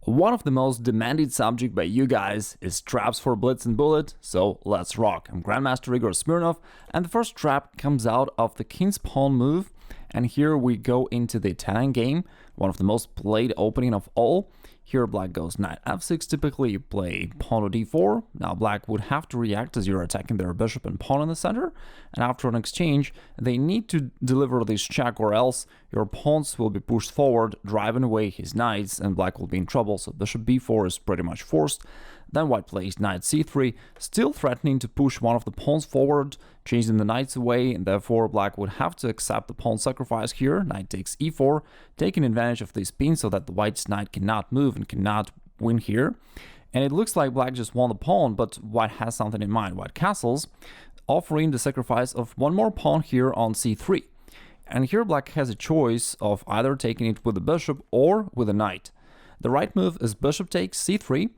One of the most demanded subject by you guys is traps for Blitz and Bullet, so let's rock. I'm Grandmaster Igor Smirnov, and the first trap comes out of the King's Pawn move, and here we go into the Italian game, one of the most played opening of all. Here Black goes Knight f6, typically you play Pawn to d4, now Black would have to react as you're attacking their bishop and pawn in the center, and after an exchange they need to deliver this check or else your pawns will be pushed forward, driving away his knights, and Black will be in trouble, so bishop b4 is pretty much forced. Then White plays Knight c3, still threatening to push one of the pawns forward, chasing the knights away, and therefore Black would have to accept the pawn sacrifice here. Knight takes e4, taking advantage of this pin so that the White's knight cannot move and cannot win here. And it looks like Black just won the pawn, but White has something in mind. White castles, offering the sacrifice of one more pawn here on c3. And here Black has a choice of either taking it with the bishop or with the knight. The right move is bishop takes c3,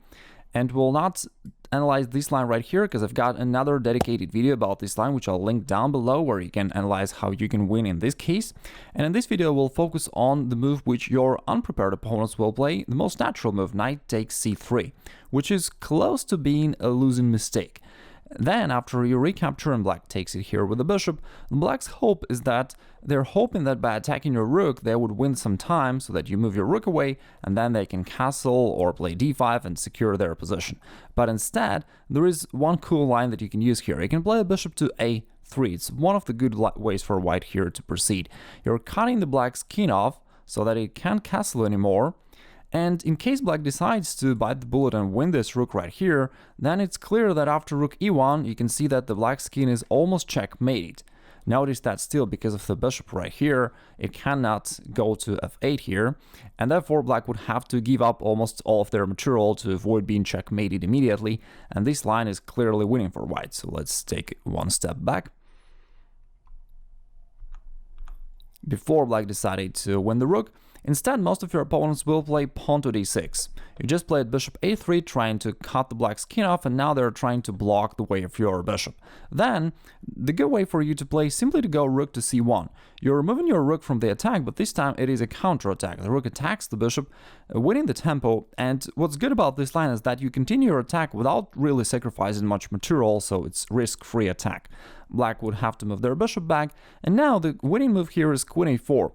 and we'll not analyze this line right here because I've got another dedicated video about this line which I'll link down below where you can analyze how you can win in this case. And in this video we'll focus on the move which your unprepared opponents will play, the most natural move, Knight takes c3, which is close to being a losing mistake. Then, after you recapture and Black takes it here with the bishop, Black's hope is that they're hoping that by attacking your rook, they would win some time so that you move your rook away and then they can castle or play d5 and secure their position. But instead, there is one cool line that you can use here. You can play a bishop to a3. It's one of the good ways for White here to proceed. You're cutting the Black's king off so that it can't castle anymore. And in case Black decides to bite the bullet and win this rook right here, then it's clear that after rook e1, you can see that the Black's king is almost checkmated. Notice that still, because of the bishop right here, it cannot go to f8 here, and therefore Black would have to give up almost all of their material to avoid being checkmated immediately, and this line is clearly winning for White. So let's take one step back. Before Black decided to win the rook, instead, most of your opponents will play pawn to d6. You just played bishop a3 trying to cut the Black's king off, and now they're trying to block the way of your bishop. Then, the good way for you to play is simply to go rook to c1. You're removing your rook from the attack, but this time it is a counter-attack. The rook attacks the bishop, winning the tempo, and what's good about this line is that you continue your attack without really sacrificing much material, so it's risk-free attack. Black would have to move their bishop back, and now the winning move here is queen a4.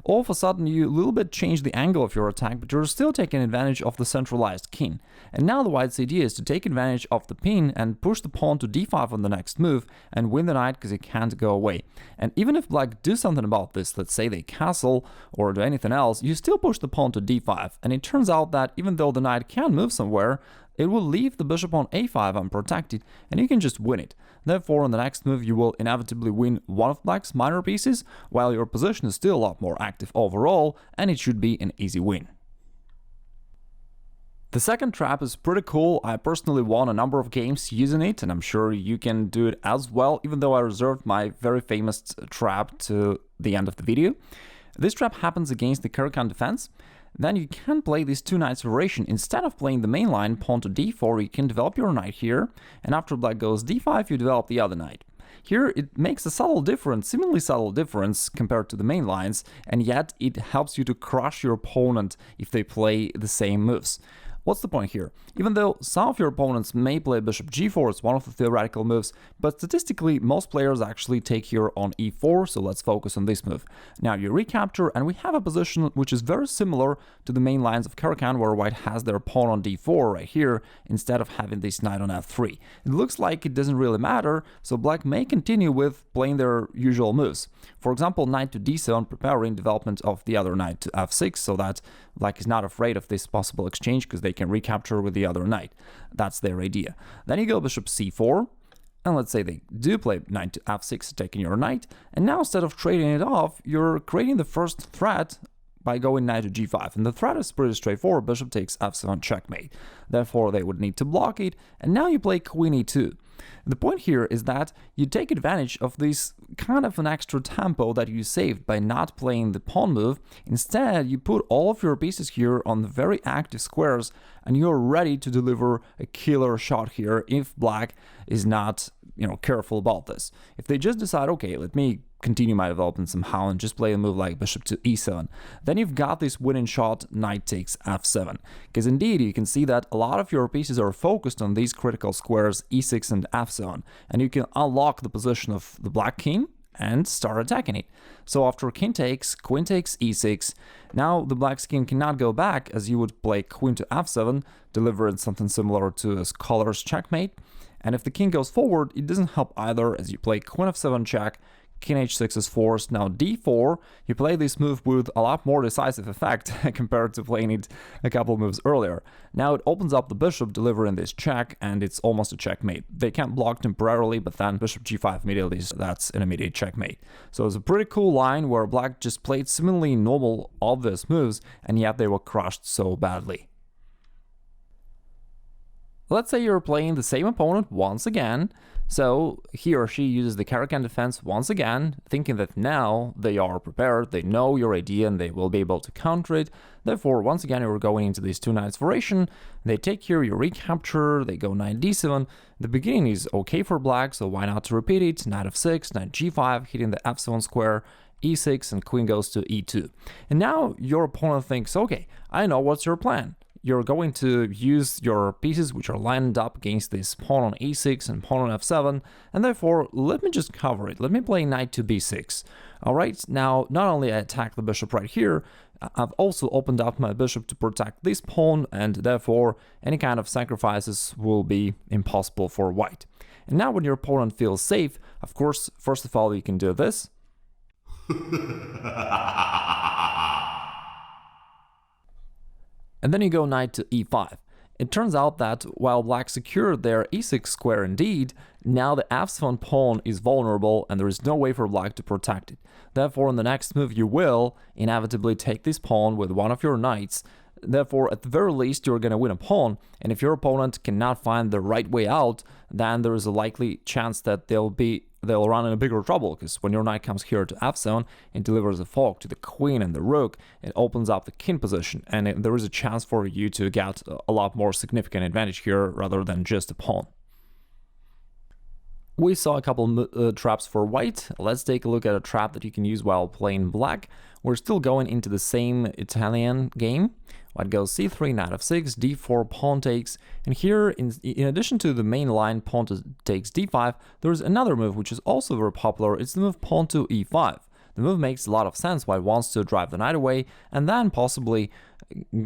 All of a sudden, you a little bit change the angle of your attack, but you're still taking advantage of the centralized king. And now the White's idea is to take advantage of the pin and push the pawn to d5 on the next move and win the knight because it can't go away. And even if Black do something about this, let's say they castle or do anything else, you still push the pawn to d5. And it turns out that even though the knight can move somewhere, it will leave the bishop on a5 unprotected, and you can just win it. Therefore, on the next move, you will inevitably win one of Black's minor pieces, while your position is still a lot more active overall, and it should be an easy win. The second trap is pretty cool. I personally won a number of games using it, and I'm sure you can do it as well, even though I reserved my very famous trap to the end of the video. This trap happens against the Caro-Kann defense. Then you can play these two knights variation. Instead of playing the main line, pawn to d4, you can develop your knight here, and after Black goes d5, you develop the other knight. Here it makes a subtle difference, seemingly subtle difference compared to the main lines, and yet it helps you to crush your opponent if they play the same moves. What's the point here? Even though some of your opponents may play bishop g4, it's one of the theoretical moves, but statistically most players actually take here on e4, so let's focus on this move. Now you recapture, and we have a position which is very similar to the main lines of Caro-Kann, where White has their pawn on d4 right here, instead of having this knight on f3. It looks like it doesn't really matter, so Black may continue with playing their usual moves. For example, knight to d7, preparing development of the other knight to f6, so that Black is not afraid of this possible exchange because they can recapture with the other knight. That's their idea. Then you go bishop c4, and let's say they do play knight to f6, taking your knight, and now instead of trading it off, you're creating the first threat by going knight to g5, and the threat is pretty straightforward, bishop takes f7 checkmate. Therefore they would need to block it, and now you play queen e2. The point here is that you take advantage of this kind of an extra tempo that you saved by not playing the pawn move. Instead, you put all of your pieces here on the very active squares, and you're ready to deliver a killer shot here if Black is not, careful about this. If they just decide, okay, let me continue my development somehow and just play a move like bishop to e7. Then you've got this winning shot, knight takes f7. Because indeed, you can see that a lot of your pieces are focused on these critical squares e6 and f7, and you can unlock the position of the black king and start attacking it. So after king takes, queen takes e6, now the black king cannot go back, as you would play queen to f7, delivering something similar to a scholar's checkmate. And if the king goes forward, it doesn't help either, as you play queen f7 check, king h6 is forced. Now d4, you play this move with a lot more decisive effect compared to playing it a couple of moves earlier. Now it opens up the bishop, delivering this check, and it's almost a checkmate. They can't block temporarily, but then bishop g5 immediately, that's an immediate checkmate. So it's a pretty cool line where black just played seemingly normal, obvious moves, and yet they were crushed so badly. Let's say you're playing the same opponent once again, so he or she uses the Caro-Kann defense once again, thinking that now they are prepared, they know your idea and they will be able to counter it. Therefore, once again, you're going into these two knights variation. They take here, you recapture, they go knight d7. The beginning is okay for black, so why not to repeat it? Knight f6, knight g5, hitting the f7 square, e6, and queen goes to e2. And now your opponent thinks, okay, I know what's your plan. You're going to use your pieces which are lined up against this pawn on e6 and pawn on f7, and therefore let me just cover it. Let me play knight to b6. Alright, now not only I attack the bishop right here, I've also opened up my bishop to protect this pawn, and therefore any kind of sacrifices will be impossible for white. And now when your opponent feels safe, of course, first of all you can do this. And then you go knight to e5. It turns out that while black secured their e6 square indeed, now the f7 pawn is vulnerable and there is no way for black to protect it. Therefore, in the next move you will inevitably take this pawn with one of your knights. Therefore, at the very least, you're going to win a pawn, and if your opponent cannot find the right way out, then there is a likely chance that they'll run into bigger trouble, because when your knight comes here to f7, it delivers a fork to the queen and the rook, it opens up the king position, and there is a chance for you to get a lot more significant advantage here rather than just a pawn. We saw a couple traps for white. Let's take a look at a trap that you can use while playing black. We're still going into the same Italian game. White goes c3, knight f6, d4, pawn takes, and here, in addition to the main line pawn takes d5, there's another move which is also very popular. It's the move pawn to e5. The move makes a lot of sense. White wants to drive the knight away and then possibly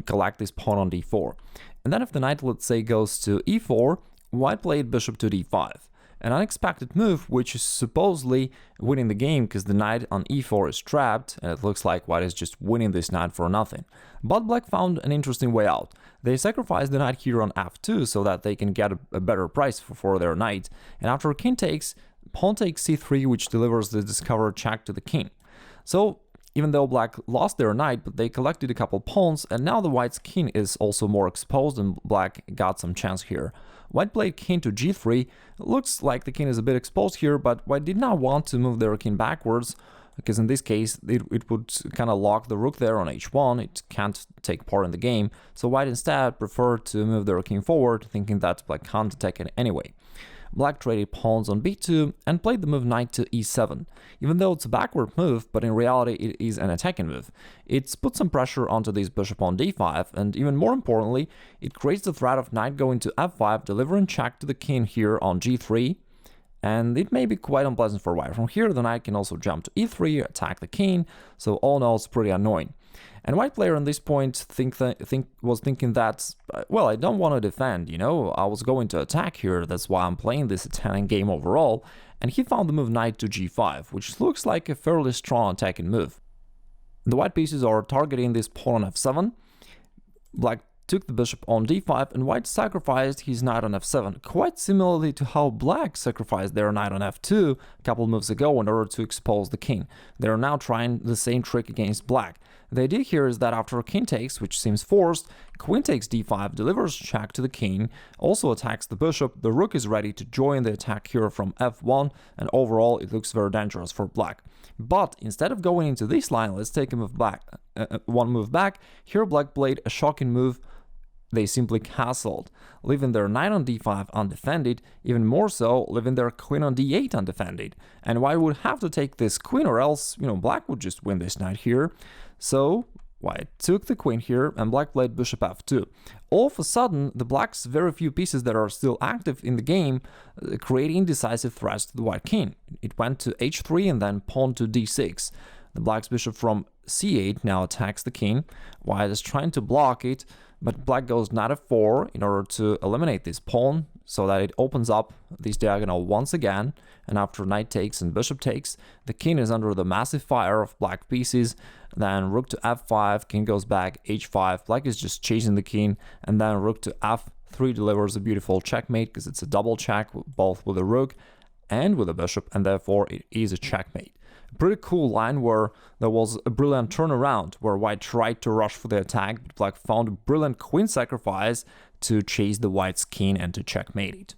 collect this pawn on d4. And then if the knight, let's say, goes to e4, white played bishop to d5. An unexpected move, which is supposedly winning the game because the knight on e4 is trapped, and it looks like white is just winning this knight for nothing. But black found an interesting way out. They sacrifice the knight here on f2 so that they can get a better price for their knight, and after king takes, pawn takes c3, which delivers the discovered check to the king. So, even though black lost their knight, but they collected a couple pawns, and now the white's king is also more exposed and black got some chance here. White played king to g3. Looks like the king is a bit exposed here, but white did not want to move their king backwards, because in this case it would kind of lock the rook there on h1, it can't take part in the game, so white instead preferred to move their king forward, thinking that black can't attack it anyway. Black traded pawns on b2 and played the move knight to e7. Even though it's a backward move, but in reality it is an attacking move. It's put some pressure onto this bishop on d5, and even more importantly, it creates the threat of knight going to f5, delivering check to the king here on g3, and it may be quite unpleasant for white. From here the knight can also jump to e3, attack the king, so all in all it's pretty annoying. And white player on this point was thinking that, well, I don't want to defend, you know, I was going to attack here, that's why I'm playing this Italian game overall, and he found the move knight to g5, which looks like a fairly strong attacking move. The white pieces are targeting this pawn on f7, black took the bishop on d5, and white sacrificed his knight on f7, quite similarly to how black sacrificed their knight on f2 a couple moves ago in order to expose the king. They are now trying the same trick against black. The idea here is that after king takes, which seems forced, queen takes d5, delivers check to the king, also attacks the bishop, the rook is ready to join the attack here from f1, and overall it looks very dangerous for black. But instead of going into this line, let's take a move back, one move back. Here black played a shocking move, they simply castled, leaving their knight on d5 undefended, even more so, leaving their queen on d8 undefended. And white would have to take this queen, or else, black would just win this knight here. So white took the queen here, and black played bishop f2. All of a sudden, the black's very few pieces that are still active in the game create indecisive threats to the white king. It went to h3 and then pawn to d6. The black's bishop from c8 now attacks the king. White is trying to block it, but black goes knight f4 in order to eliminate this pawn, so that it opens up this diagonal once again. And after knight takes and bishop takes, the king is under the massive fire of black pieces. Then rook to f5, king goes back, h5, black is just chasing the king, and then rook to f3 delivers a beautiful checkmate because it's a double check, both with the rook and with the bishop, and therefore it is a checkmate. A pretty cool line where there was a brilliant turnaround where white tried to rush for the attack, but black found a brilliant queen sacrifice to chase the white's king and to checkmate it.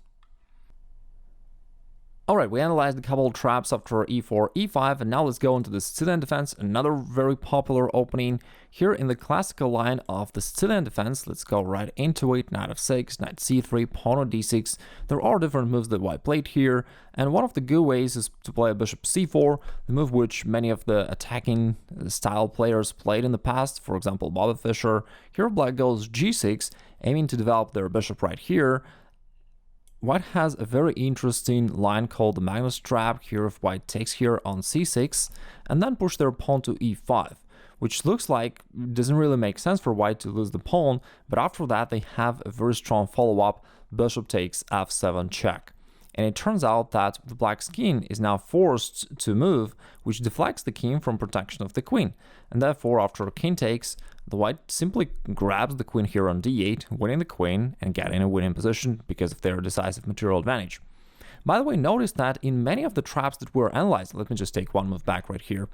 Alright, we analyzed a couple of traps after e4, e5, and now let's go into the Sicilian defense, another very popular opening. Here in the classical line of the Sicilian defense, let's go right into it. Knight f6, knight c3, pawn on d6. There are different moves that white played here, and one of the good ways is to play a bishop c4, the move which many of the attacking style players played in the past, for example Bobby Fischer. Here black goes g6, aiming to develop their bishop right here. White has a very interesting line called the Magnus trap. Here if white takes here on c6 and then push their pawn to e5, which looks like doesn't really make sense for white to lose the pawn, but after that they have a very strong follow-up, bishop takes f7 check. And it turns out that the black's king is now forced to move, which deflects the king from protection of the queen. And therefore, after king takes, the white simply grabs the queen here on d8, winning the queen and getting a winning position because of their decisive material advantage. By the way, notice that in many of the traps that were analyzed, let me just take one move back right here,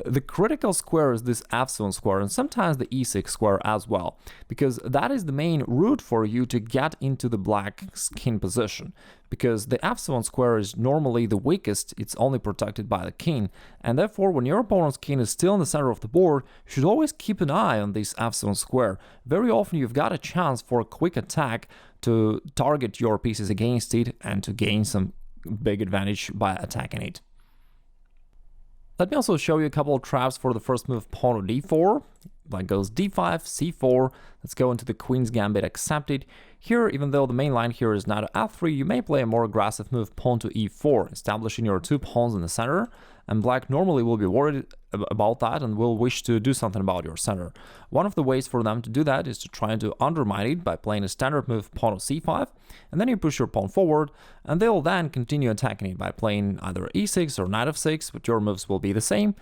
the critical square is this f7 square and sometimes the e6 square as well, because that is the main route for you to get into the black's king position, because the f7 square is normally the weakest, it's only protected by the king, and therefore when your opponent's king is still in the center of the board, you should always keep an eye on this f7 square. Very often you've got a chance for a quick attack to target your pieces against it and to gain some big advantage by attacking it. Let me also show you a couple of traps for the first move, pawn to d4. Black goes d5, c4. Let's go into the queen's gambit accepted. Here, even though the main line here is knight to f3, you may play a more aggressive move, pawn to e4, establishing your two pawns in the center. And black normally will be worried about that and will wish to do something about your center. One of the ways for them to do that is to try to undermine it by playing a standard move, pawn to c5, and then you push your pawn forward, and they'll then continue attacking it by playing either e6 or knight f6, but your moves will be the same.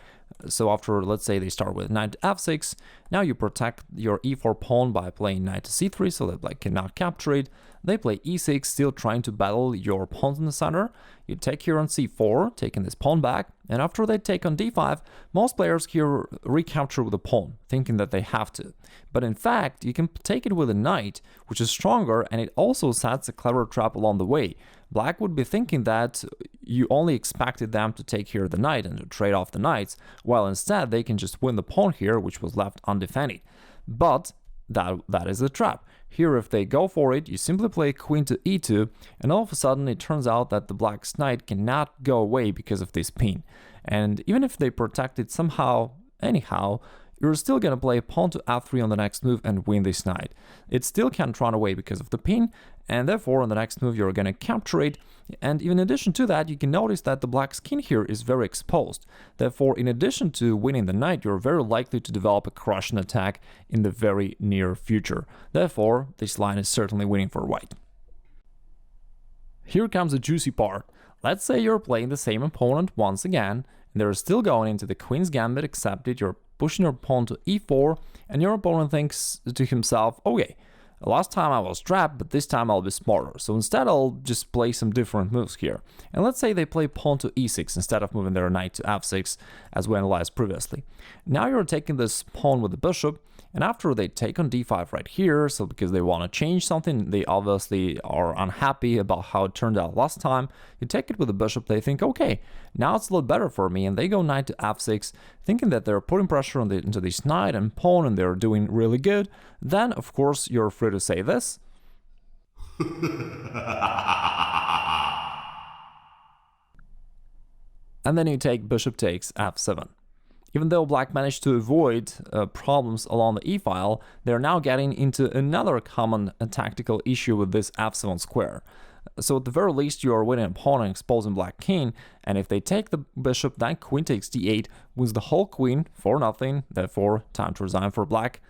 So after, let's say they start with knight to f6, now you protect your e4 pawn by playing knight to c3 so that black cannot capture it. They play e6, still trying to battle your pawns in the center. You take here on c4, taking this pawn back, and after they take on d5, most players here recapture with a pawn, thinking that they have to. But in fact, you can take it with a knight, which is stronger, and it also sets a clever trap along the way. Black would be thinking that you only expected them to take here the knight and to trade off the knights, while instead they can just win the pawn here, which was left undefended. But that is the trap. Here, if they go for it, you simply play queen to e2, and all of a sudden it turns out that the black's knight cannot go away because of this pin. And even if they protect it somehow, anyhow, you're still gonna play pawn to f3 on the next move and win this knight. It still can't run away because of the pin, and therefore on the next move you're gonna capture it. And even in addition to that, you can notice that the black's king here is very exposed. Therefore, in addition to winning the knight, you're very likely to develop a crushing attack in the very near future. Therefore, this line is certainly winning for white. Here comes the juicy part. Let's say you're playing the same opponent once again, and they're still going into the queen's gambit, except that you're pushing your pawn to e4, and your opponent thinks to himself, okay, last time I was trapped, but this time I'll be smarter. So instead I'll just play some different moves here. And let's say they play pawn to e6 instead of moving their knight to f6 as we analyzed previously. Now you're taking this pawn with the bishop, And after they take on d5 right here, so because they want to change something, they obviously are unhappy about how it turned out last time, you take it with the bishop, they think, okay, now it's a little better for me, and they go knight to f6, thinking that they're putting pressure on into this knight and pawn, and they're doing really good. Then, of course, you're free to say this. And then you take bishop takes f7. Even though black managed to avoid problems along the e-file, they're now getting into another common tactical issue with this f7 square. So at the very least, you are winning a pawn and exposing black king, and if they take the bishop, then queen takes d8 wins the whole queen for nothing, therefore time to resign for black.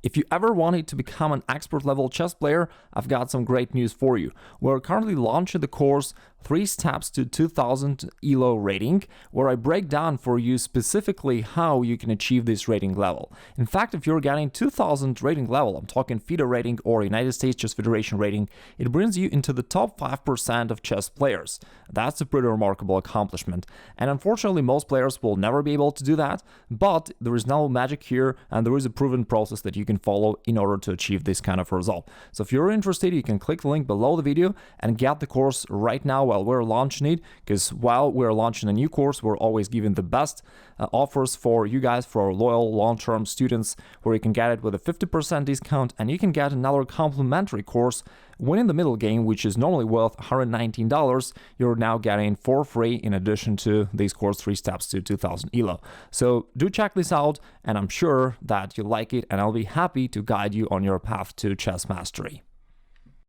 If you ever wanted to become an expert level chess player, I've got some great news for you. We're currently launching the course 3 Steps to 2000 ELO Rating, where I break down for you specifically how you can achieve this rating level. In fact, if you're getting 2000 rating level, I'm talking FIDE rating or United States Chess Federation rating, it brings you into the top 5% of chess players. That's a pretty remarkable accomplishment. And unfortunately, most players will never be able to do that, but there is no magic here, and there is a proven process that you can follow in order to achieve this kind of result. So if you're interested, you can click the link below the video and get the course right now while we're launching it, because while we're launching a new course, we're always giving the best offers for you guys, for our loyal long-term students, where you can get it with a 50% discount, and you can get another complimentary course, Winning the Middle Game, which is normally worth $119, you're now getting for free in addition to this course 3 Steps to 2000 ELO. So do check this out, and I'm sure that you like it, and I'll be happy to guide you on your path to chess mastery.